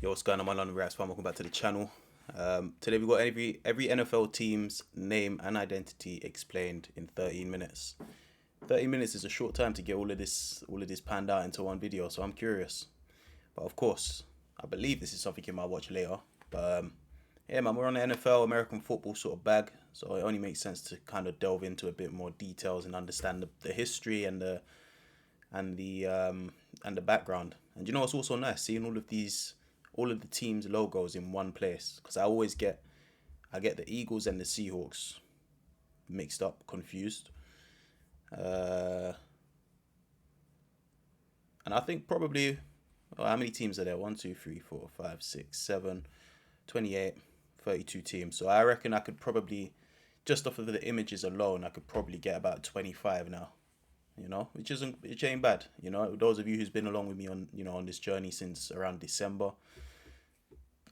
Yo, what's going on, my London Rats fan? Welcome back to the channel. Today we've got every NFL team's name and identity explained in 13 minutes. 30 minutes is a short time to get all of this panned out into one video, so I'm curious. But of course, I believe this is something you might watch later. But yeah, man, we're on the NFL, American football sort of bag, so it only makes sense to kind of delve into a bit more details and understand the history and the background. And you know what's also nice? Seeing all of the teams' logos in one place, because I get the Eagles and the Seahawks mixed up, confused. And I think probably, how many teams are there? 1, 2, 3, 4, 5, 6, 7, 28, 32 teams. So I reckon I could probably, just off of the images alone, I could probably get about 25 now. You know, which ain't bad. You know, those of you who's been along with me on this journey since around December,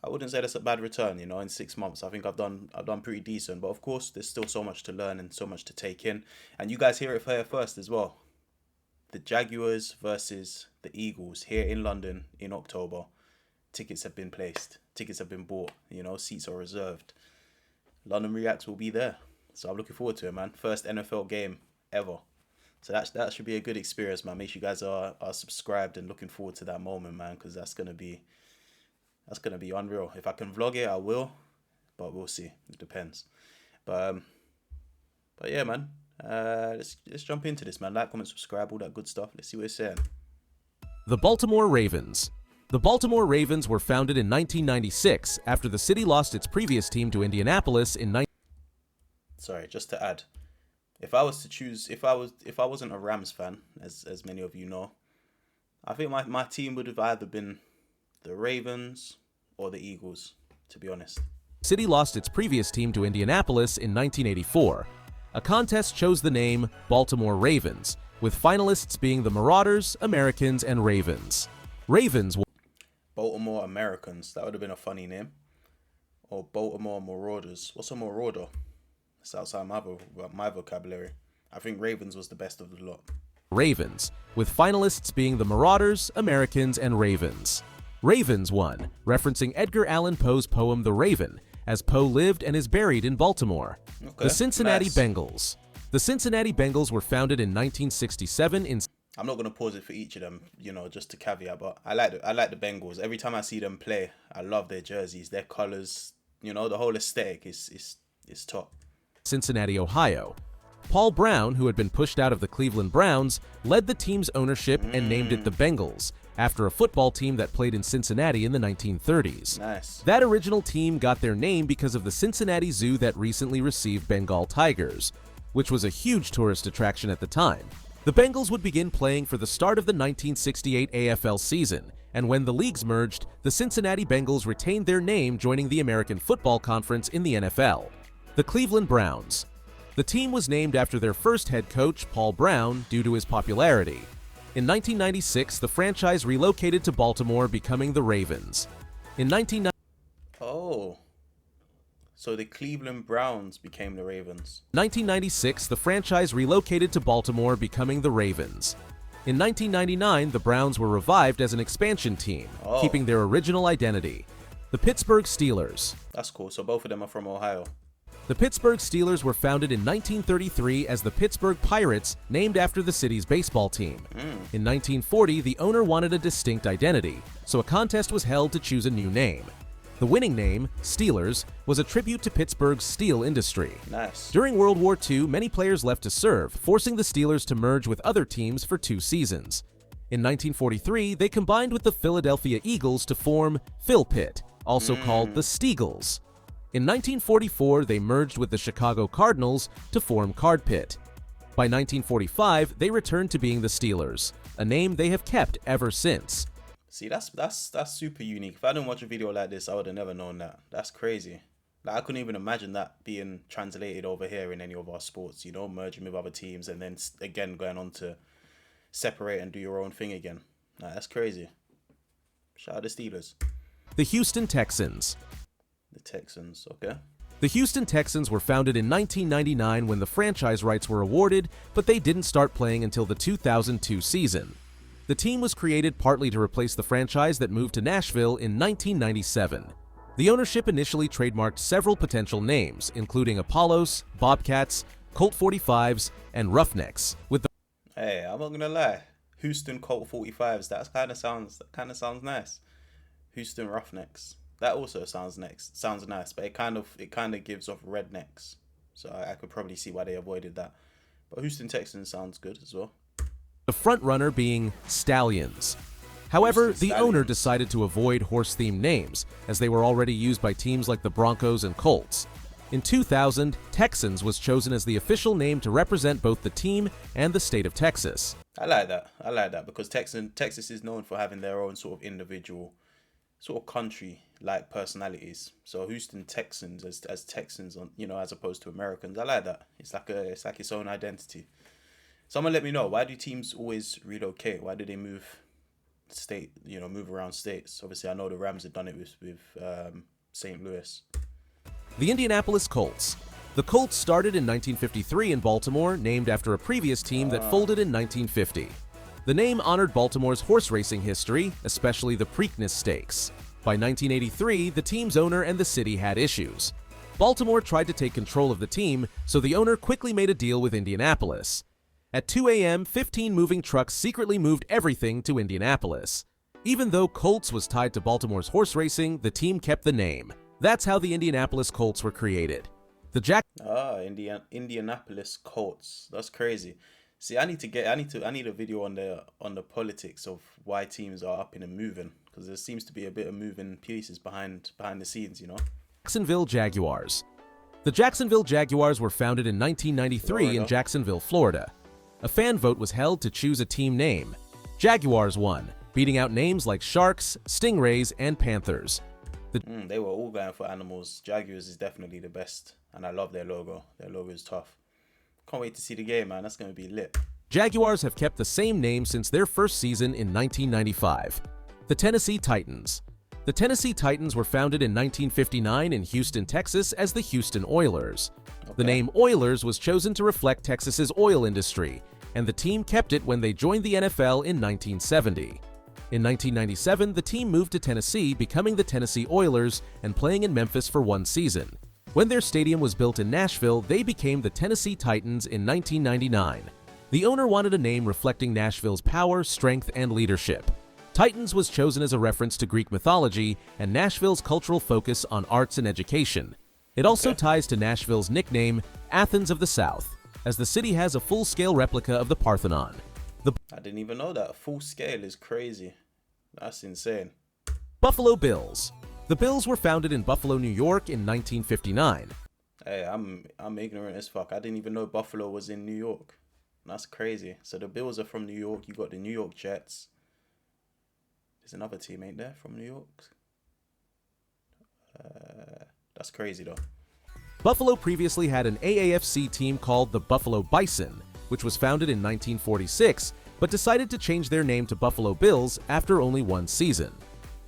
I wouldn't say that's a bad return. You know, in 6 months, I think I've done pretty decent. But of course, there's still so much to learn and so much to take in. And you guys hear it here first as well. The Jaguars versus the Eagles here in London in October. Tickets have been placed. Tickets have been bought. You know, seats are reserved. London Reacts will be there. So I'm looking forward to it, man. First NFL game ever. So that should be a good experience, man. Make sure you guys are subscribed and looking forward to that moment, man, because that's gonna be unreal. If I can vlog it, I will, but we'll see. It depends. But yeah, man. Let's jump into this, man. Like, comment, subscribe, all that good stuff. Let's see what it's saying. The Baltimore Ravens. The Baltimore Ravens were founded in 1996 after the city lost its previous team to Indianapolis in Sorry, just to add. If I was to choose, if I wasn't a Rams fan, as many of you know, I think my team would have either been the Ravens or the Eagles, to be honest. City lost its previous team to Indianapolis in 1984. A contest chose the name Baltimore Ravens, with finalists being the Marauders, Americans, and Ravens. Baltimore Americans, that would have been a funny name. Or Baltimore Marauders. What's a Marauder? It's outside my vocabulary. I think Ravens was the best of the lot. Ravens, with finalists being the Marauders, Americans, and Ravens. Ravens won, referencing Edgar Allan Poe's poem The Raven, as Poe lived and is buried in Baltimore. Okay, the Cincinnati nice. Bengals. The Cincinnati Bengals were founded in 1967 in... I'm not going to pause it for each of them, you know, just to caveat, but I like the Bengals. Every time I see them play, I love their jerseys, their colors, you know, the whole aesthetic is top. Cincinnati, Ohio. Paul Brown, who had been pushed out of the Cleveland Browns, led the team's ownership and named it the Bengals, after a football team that played in Cincinnati in the 1930s. Nice. That original team got their name because of the Cincinnati Zoo that recently received Bengal tigers, which was a huge tourist attraction at the time. The Bengals would begin playing for the start of the 1968 AFL season, and when the leagues merged, the Cincinnati Bengals retained their name, joining the American Football Conference in the NFL. The Cleveland Browns. The team was named after their first head coach, Paul Brown, due to his popularity. In 1996, the franchise relocated to Baltimore, becoming the Ravens. In 1990, so the Cleveland Browns became the Ravens. 1996, the franchise relocated to Baltimore, becoming the Ravens. In 1999, the Browns were revived as an expansion team, keeping their original identity. The Pittsburgh Steelers. That's cool. So both of them are from Ohio. The Pittsburgh Steelers were founded in 1933 as the Pittsburgh Pirates, named after the city's baseball team. In 1940, the owner wanted a distinct identity, so a contest was held to choose a new name. The winning name, Steelers, was a tribute to Pittsburgh's steel industry. Nice. During World War II, many players left to serve, forcing the Steelers to merge with other teams for 2 seasons. In 1943, they combined with the Philadelphia Eagles to form Phil Pitt, also called the Steagles. In 1944, they merged with the Chicago Cardinals to form Card Pit. By 1945, they returned to being the Steelers, a name they have kept ever since. See, that's super unique. If I didn't watch a video like this, I would have never known that. That's crazy. Like, I couldn't even imagine that being translated over here in any of our sports, you know, merging with other teams and then again going on to separate and do your own thing again. Nah, that's crazy. Shout out the Steelers. The Houston Texans. The Texans, okay. The Houston Texans were founded in 1999 when the franchise rights were awarded, but they didn't start playing until the 2002 season. The team was created partly to replace the franchise that moved to Nashville in 1997. The ownership initially trademarked several potential names, including Apollos, Bobcats, Colt 45s, and Roughnecks, with the Hey, I'm not gonna lie. Houston Colt 45s. That kind of sounds nice. Houston Roughnecks. That also sounds nice, but it kind of gives off rednecks. So I could probably see why they avoided that. But Houston Texans sounds good as well. front runner being Stallions. However, Houston the owner Stallions. decided to avoid horse-themed names, as they were already used by teams like the Broncos and Colts. In 2000, Texans was chosen as the official name to represent both the team and the state of Texas. I like that because Texas is known for having their own sort of individual, sort of country-like personalities. So Houston Texans as Texans, as opposed to Americans. I like that. It's like its own identity. Someone let me know, why do teams always relocate? Why do they move around states? Obviously, I know the Rams have done it with St. Louis. The Indianapolis Colts. The Colts started in 1953 in Baltimore, named after a previous team that folded in 1950. The name honored Baltimore's horse racing history, especially the Preakness Stakes. By 1983, the team's owner and the city had issues. Baltimore tried to take control of the team, so the owner quickly made a deal with Indianapolis. At 2 a.m., 15 moving trucks secretly moved everything to Indianapolis. Even though Colts was tied to Baltimore's horse racing, the team kept the name. That's how the Indianapolis Colts were created. The Indianapolis Colts. That's crazy. See, I need a video on the politics of why teams are upping and moving, because there seems to be a bit of moving pieces behind the scenes, Jacksonville Jaguars. The Jacksonville Jaguars were founded in 1993 in Jacksonville, Florida. A fan vote was held to choose a team name. Jaguars won, beating out names like Sharks, Stingrays, and Panthers. They were all going for animals. Jaguars is definitely the best, and I love their logo. Their logo is tough. Can't wait to see the game, man. That's going to be lit. Jaguars have kept the same name since their first season in 1995. The Tennessee Titans. The Tennessee Titans were founded in 1959 in Houston, Texas as the Houston Oilers. The name Oilers was chosen to reflect Texas's oil industry, and the team kept it when they joined the NFL in 1970. In 1997, the team moved to Tennessee, becoming the Tennessee Oilers and playing in Memphis for one season. When their stadium was built in Nashville, they became the Tennessee Titans in 1999. The owner wanted a name reflecting Nashville's power, strength, and leadership. Titans was chosen as a reference to Greek mythology and Nashville's cultural focus on arts and education. It also ties to Nashville's nickname, Athens of the South, as the city has a full-scale replica of the Parthenon. I didn't even know that. Full scale is crazy. That's insane. Buffalo Bills. The Bills were founded in Buffalo, New York in 1959. Hey, I'm ignorant as fuck. I didn't even know Buffalo was in New York. That's crazy. So the Bills are from New York. You got the New York Jets. There's another team, ain't there, from New York? That's crazy though. Buffalo previously had an AAFC team called the Buffalo Bison, which was founded in 1946, but decided to change their name to Buffalo Bills after only one season.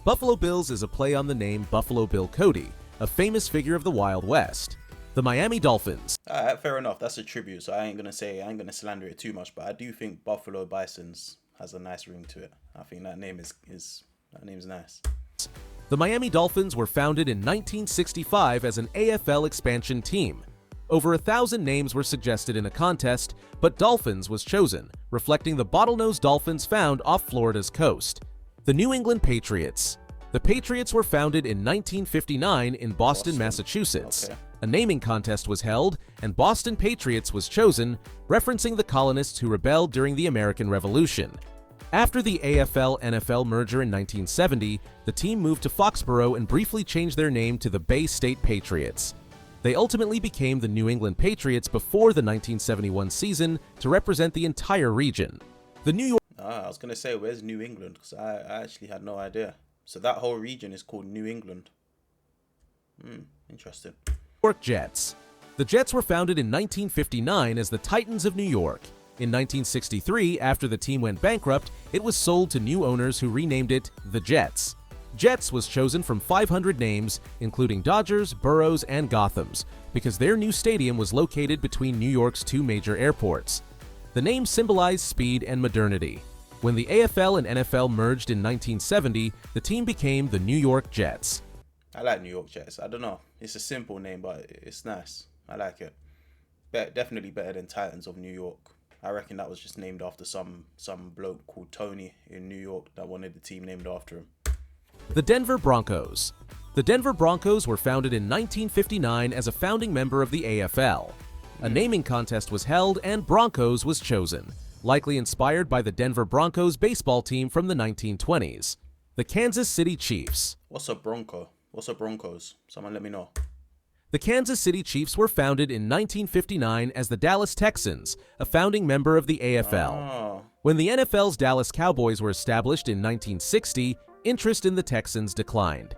Buffalo Bills is a play on the name Buffalo Bill Cody, a famous figure of the Wild West. The Miami Dolphins. Fair enough. That's a tribute, so I ain't gonna slander it too much, but I do think Buffalo Bisons has a nice ring to it. I think that name is nice. The Miami Dolphins were founded in 1965 as an AFL expansion team. Over 1,000 names were suggested in a contest, but Dolphins was chosen, reflecting the bottlenose dolphins found off Florida's coast. The New England Patriots. The Patriots were founded in 1959 in Boston, Massachusetts. A naming contest was held, and Boston Patriots was chosen, referencing the colonists who rebelled during the American Revolution. After the AFL-NFL merger in 1970, the team moved to Foxborough and briefly changed their name to the Bay State Patriots. They ultimately became the New England Patriots before the 1971 season to represent the entire region. The New York I was gonna say, where's New England? Because I actually had no idea. So that whole region is called New England. Interesting. Jets. The Jets were founded in 1959 as the Titans of New York. In 1963, after the team went bankrupt, it was sold to new owners who renamed it the Jets. Jets was chosen from 500 names, including Dodgers, Boroughs, and Gothams, because their new stadium was located between New York's two major airports. The name symbolized speed and modernity. When the AFL and NFL merged in 1970, the team became the New York Jets. I like New York Jets. I don't know. It's a simple name, but it's nice. I like it. Definitely better than Titans of New York. I reckon that was just named after some bloke called Tony in New York that wanted the team named after him. The Denver Broncos. The Denver Broncos were founded in 1959 as a founding member of the AFL. A naming contest was held and Broncos was chosen, likely inspired by the Denver Broncos baseball team from the 1920s. The Kansas City Chiefs. What's a Bronco? What's a Broncos? Someone let me know. The Kansas City Chiefs were founded in 1959 as the Dallas Texans, a founding member of the AFL. Oh. When the NFL's Dallas Cowboys were established in 1960, interest in the Texans declined.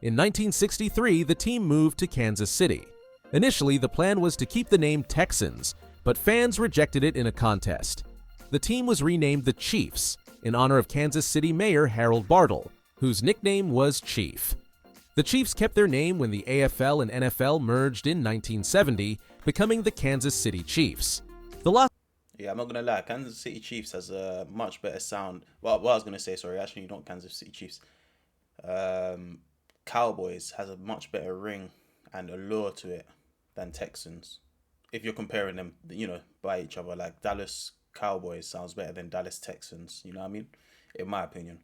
In 1963, the team moved to Kansas City. Initially, the plan was to keep the name Texans, but fans rejected it in a contest. The team was renamed the Chiefs, in honor of Kansas City Mayor Harold Bartle, whose nickname was Chief. The Chiefs kept their name when the AFL and NFL merged in 1970, becoming the Kansas City Chiefs. Yeah, I'm not going to lie. Kansas City Chiefs has a much better sound. Well, what I was going to say, sorry, actually not Kansas City Chiefs. Cowboys has a much better ring and allure to it than Texans. If you're comparing them, by each other, like Dallas Cowboys sounds better than Dallas Texans, you know what I mean? In my opinion.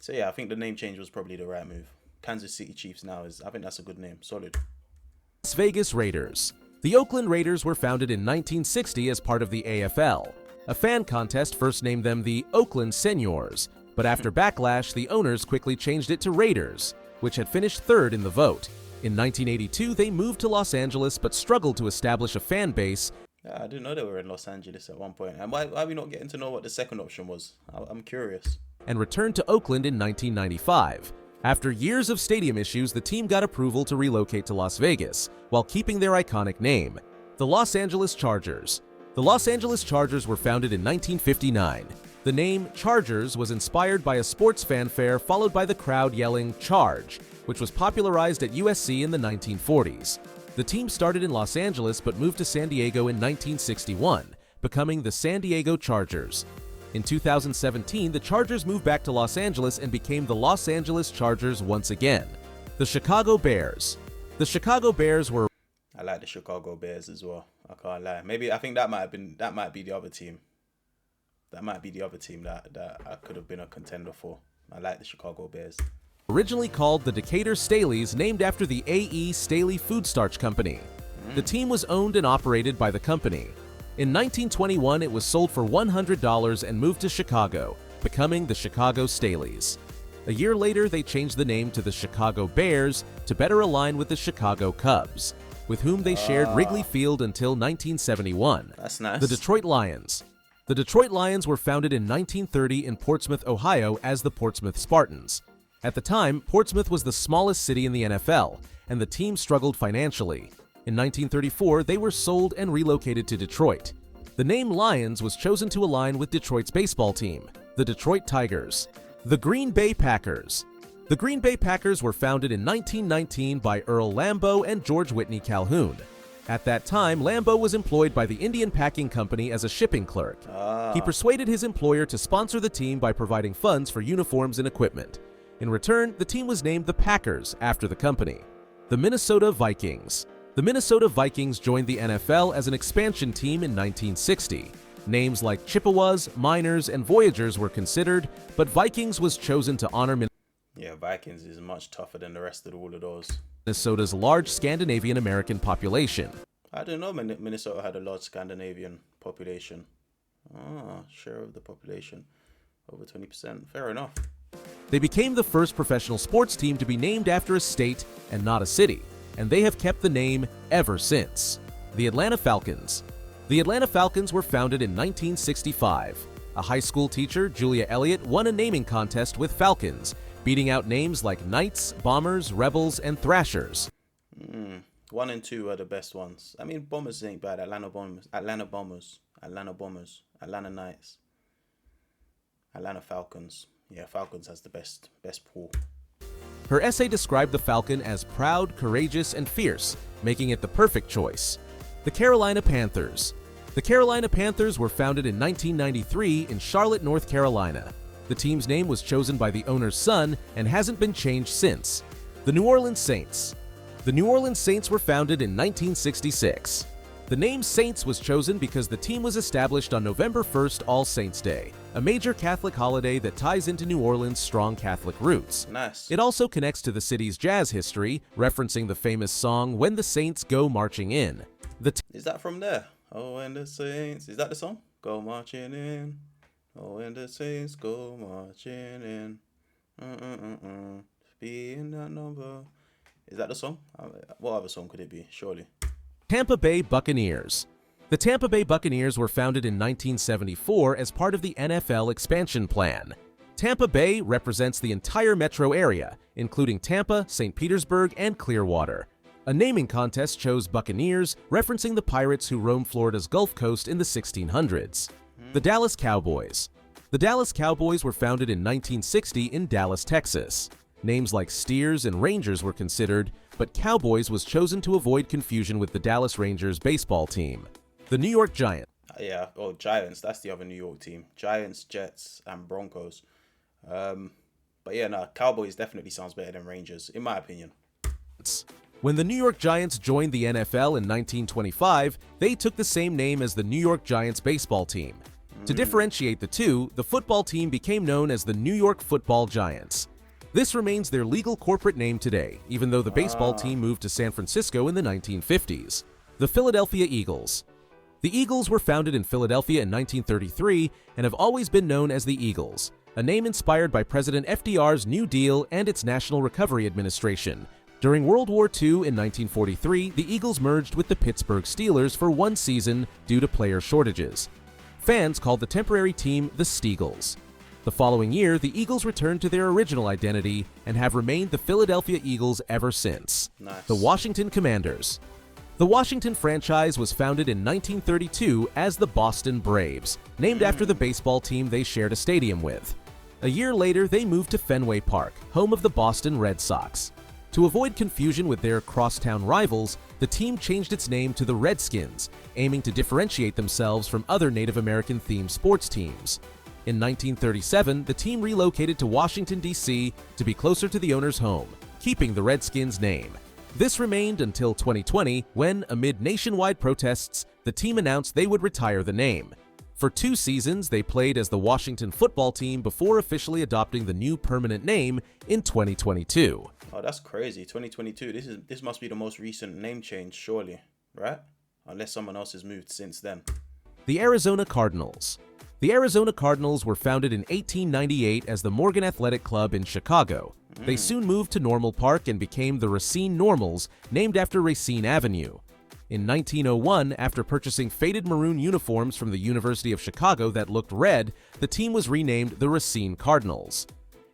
So yeah, I think the name change was probably the right move. Kansas City Chiefs now I think that's a good name. Solid. Las Vegas Raiders. The Oakland Raiders were founded in 1960 as part of the AFL. A fan contest first named them the Oakland Seniors, but after backlash, the owners quickly changed it to Raiders, which had finished third in the vote. In 1982, they moved to Los Angeles but struggled to establish a fan base. Yeah, I didn't know they were in Los Angeles at one point. And why are we not getting to know what the second option was? I'm curious. And returned to Oakland in 1995. After years of stadium issues, the team got approval to relocate to Las Vegas, while keeping their iconic name, the Los Angeles Chargers. The Los Angeles Chargers were founded in 1959. The name Chargers was inspired by a sports fanfare followed by the crowd yelling "Charge," which was popularized at USC in the 1940s. The team started in Los Angeles but moved to San Diego in 1961, becoming the San Diego Chargers. In 2017, the Chargers moved back to Los Angeles and became the Los Angeles Chargers once again. The Chicago Bears. The Chicago Bears were... I like the Chicago Bears as well. I can't lie. Maybe I think that might be the other team. That might be the other team that I could have been a contender for. I like the Chicago Bears. Originally called the Decatur Staleys, named after the A.E. Staley Food Starch Company. The team was owned and operated by the company. In 1921, it was sold for $100 and moved to Chicago, becoming the Chicago Staleys. A year later, they changed the name to the Chicago Bears to better align with the Chicago Cubs, with whom they shared Wrigley Field until 1971. That's nice. The Detroit Lions. The Detroit Lions were founded in 1930 in Portsmouth, Ohio as the Portsmouth Spartans. At the time, Portsmouth was the smallest city in the NFL, and the team struggled financially. In 1934, they were sold and relocated to Detroit. The name Lions was chosen to align with Detroit's baseball team, the Detroit Tigers. The Green Bay Packers. The Green Bay Packers were founded in 1919 by Earl Lambeau and George Whitney Calhoun. At that time, Lambeau was employed by the Indian Packing Company as a shipping clerk. He persuaded his employer to sponsor the team by providing funds for uniforms and equipment. In return, the team was named the Packers after the company. The Minnesota Vikings. The Minnesota Vikings joined the NFL as an expansion team in 1960. Names like Chippewas, Miners, and Voyagers were considered, but Vikings was chosen to honor Vikings is much tougher than the rest of all of those. Minnesota's large Scandinavian American population. I didn't know Minnesota had a large Scandinavian population. Share of the population, over 20%. Fair enough. They became the first professional sports team to be named after a state and not a city, and they have kept the name ever since. The Atlanta Falcons. The Atlanta Falcons were founded in 1965. A high school teacher, Julia Elliott, won a naming contest with Falcons, beating out names like Knights, Bombers, Rebels, and Thrashers. 1 and 2 are the best ones. I mean, Bombers ain't bad. Atlanta Bombers, Atlanta Knights, Atlanta Falcons. Yeah, Falcons has the best pool. Her essay described the Falcon as proud, courageous, and fierce, making it the perfect choice. The Carolina Panthers. The Carolina Panthers were founded in 1993 in Charlotte, North Carolina. The team's name was chosen by the owner's son and hasn't been changed since. The New Orleans Saints. The New Orleans Saints were founded in 1966. The name Saints was chosen because the team was established on November 1st, All Saints' Day, a major Catholic holiday that ties into New Orleans' strong Catholic roots. Nice. It also connects to the city's jazz history, referencing the famous song When the Saints Go Marching In. Is that from there? Oh, when the Saints... Is that the song? Go marching in. Oh, when the Saints go marching in. Be in that number. Is that the song? What other song could it be? Surely. Tampa Bay Buccaneers. The Tampa Bay Buccaneers were founded in 1974 as part of the NFL expansion plan. Tampa Bay represents the entire metro area, including Tampa, St. Petersburg, and Clearwater. A naming contest chose Buccaneers, referencing the pirates who roamed Florida's Gulf Coast in the 1600s. The Dallas Cowboys. The Dallas Cowboys were founded in 1960 in Dallas, Texas. Names like Steers and Rangers were considered, but Cowboys was chosen to avoid confusion with the Dallas Rangers baseball team. The New York Giants. Yeah, oh, Giants, that's the other New York team. Giants, Jets, and Broncos. But yeah, no, Cowboys definitely sounds better than Rangers, in my opinion. When the New York Giants joined the NFL in 1925, they took the same name as the New York Giants baseball team. To differentiate the two, the football team became known as the New York Football Giants. This remains their legal corporate name today, even though the baseball team moved to San Francisco in the 1950s. The Philadelphia Eagles. The Eagles were founded in Philadelphia in 1933 and have always been known as the Eagles, a name inspired by President FDR's New Deal and its National Recovery Administration. During World War II in 1943, the Eagles merged with the Pittsburgh Steelers for one season due to player shortages. Fans called the temporary team the Steagles. The following year, the Eagles returned to their original identity and have remained the Philadelphia Eagles ever since. Nice. The Washington Commanders. The Washington franchise was founded in 1932 as the Boston Braves, named after the baseball team they shared a stadium with. A year later, they moved to Fenway Park, home of the Boston Red Sox. To avoid confusion with their crosstown rivals, the team changed its name to the Redskins, aiming to differentiate themselves from other Native American-themed sports teams. In 1937, the team relocated to Washington, D.C. to be closer to the owner's home, keeping the Redskins name. This remained until 2020, when, amid nationwide protests, the team announced they would retire the name. For 2 seasons, they played as the Washington football team before officially adopting the new permanent name in 2022. Oh, that's crazy. 2022. This must be the most recent name change, surely, right? Unless someone else has moved since then. The Arizona Cardinals. The Arizona Cardinals were founded in 1898 as the Morgan Athletic Club in Chicago. They soon moved to Normal Park and became the Racine Normals, named after Racine Avenue. In 1901, after purchasing faded maroon uniforms from the University of Chicago that looked red, the team was renamed the Racine Cardinals.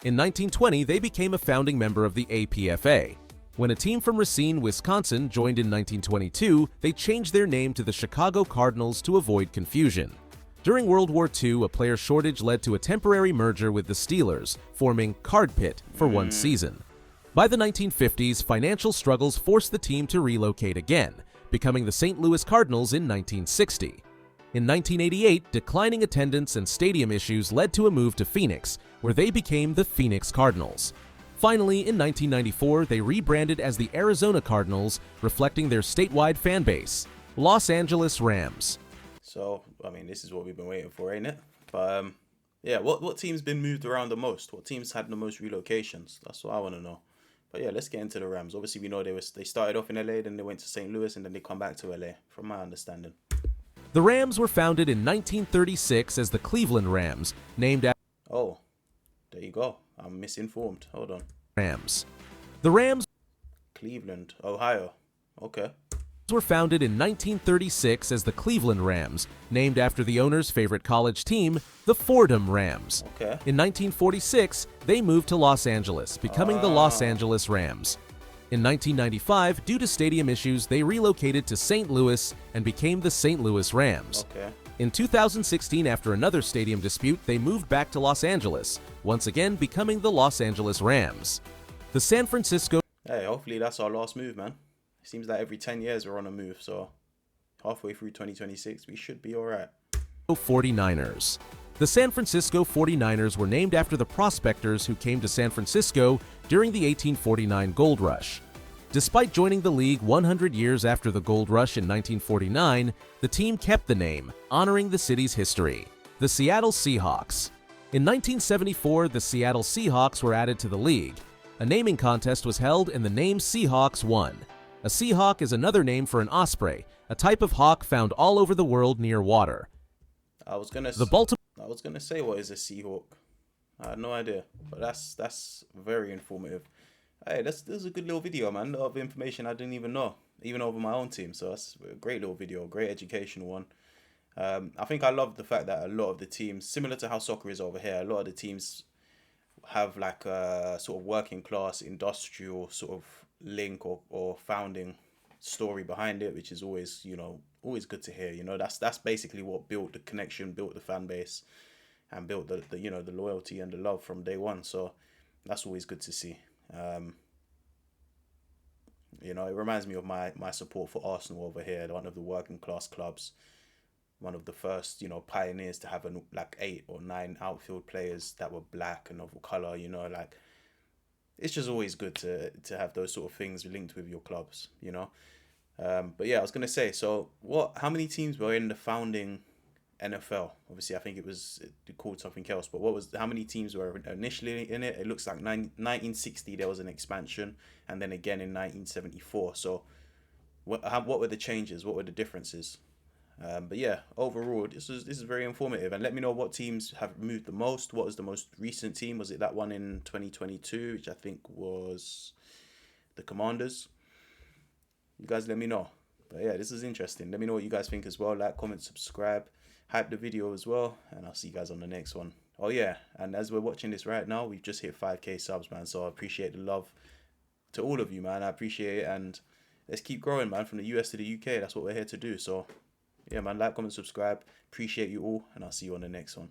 In 1920, they became a founding member of the APFA. When a team from Racine, Wisconsin joined in 1922, they changed their name to the Chicago Cardinals to avoid confusion. During World War II, a player shortage led to a temporary merger with the Steelers, forming Card Pit for one season. By the 1950s, financial struggles forced the team to relocate again, becoming the St. Louis Cardinals in 1960. In 1988, declining attendance and stadium issues led to a move to Phoenix, where they became the Phoenix Cardinals. Finally, in 1994, they rebranded as the Arizona Cardinals, reflecting their statewide fan base, Los Angeles Rams. So, I mean, this is what we've been waiting for, ain't it? But, yeah, what team's been moved around the most? What teams had the most relocations? That's what I want to know. But yeah, let's get into the Rams. Obviously, we know they started off in LA, then they went to St. Louis, and then they come back to LA, from my understanding. The Rams were founded in 1936 as the Cleveland Rams, named after... Oh, there you go. I'm misinformed. Hold on. Rams. The Rams... Cleveland, Ohio. Okay. Were founded in 1936 as the Cleveland Rams, named after the owner's favorite college team, the Fordham Rams. Okay. In 1946, they moved to Los Angeles, becoming the Los Angeles Rams. In 1995, due to stadium issues, they relocated to St. Louis and became the St. Louis Rams. Okay. In 2016, after another stadium dispute, they moved back to Los Angeles, once again becoming the Los Angeles Rams. The San Francisco... Hey, hopefully that's our last move, man. Seems like every 10 years we're on a move, so halfway through 2026, we should be all right. 49ers. The San Francisco 49ers were named after the prospectors who came to San Francisco during the 1849 Gold Rush. Despite joining the league 100 years after the Gold Rush in 1949, the team kept the name, honoring the city's history. The Seattle Seahawks. In 1974, the Seattle Seahawks were added to the league. A naming contest was held and the name Seahawks won. A Seahawk is another name for an osprey, a type of hawk found all over the world near water. I was gonna say, what is a Seahawk? I had no idea, but that's very informative. Hey, this is a good little video, man. A lot of information I didn't even know, even over my own team. So that's a great little video, great educational one. I think I love the fact that a lot of the teams, similar to how soccer is over here, a lot of the teams have like a sort of working class, industrial sort of link or founding story behind it, which is always, always good to hear. That's basically what built the connection, built the fan base, and built the the loyalty and the love from day one. So that's always good to see. It reminds me of my support for Arsenal over here, one of the working class clubs, one of the first, pioneers to have like 8 or 9 outfield players that were black and of color. Like, it's just always good to have those sort of things linked with your clubs. But yeah, I was gonna say, so how many teams were in the founding NFL? Obviously, I think it called something else, but how many teams were initially in it? It looks like 1960 there was an expansion, and then again in 1974. So what were the changes? What were the differences? But yeah, overall, this is very informative. And let me know what teams have moved the most. What was the most recent team? Was it that one in 2022, which I think was the Commanders? You guys let me know. But yeah, this is interesting. Let me know what you guys think as well. Like, comment, subscribe, hype the video as well. And I'll see you guys on the next one. Oh yeah, and as we're watching this right now, we've just hit 5k subs, man. So I appreciate the love to all of you, man. I appreciate it. And let's keep growing, man, from the US to the UK. That's what we're here to do. So yeah, man, like, comment, subscribe. Appreciate you all, and I'll see you on the next one.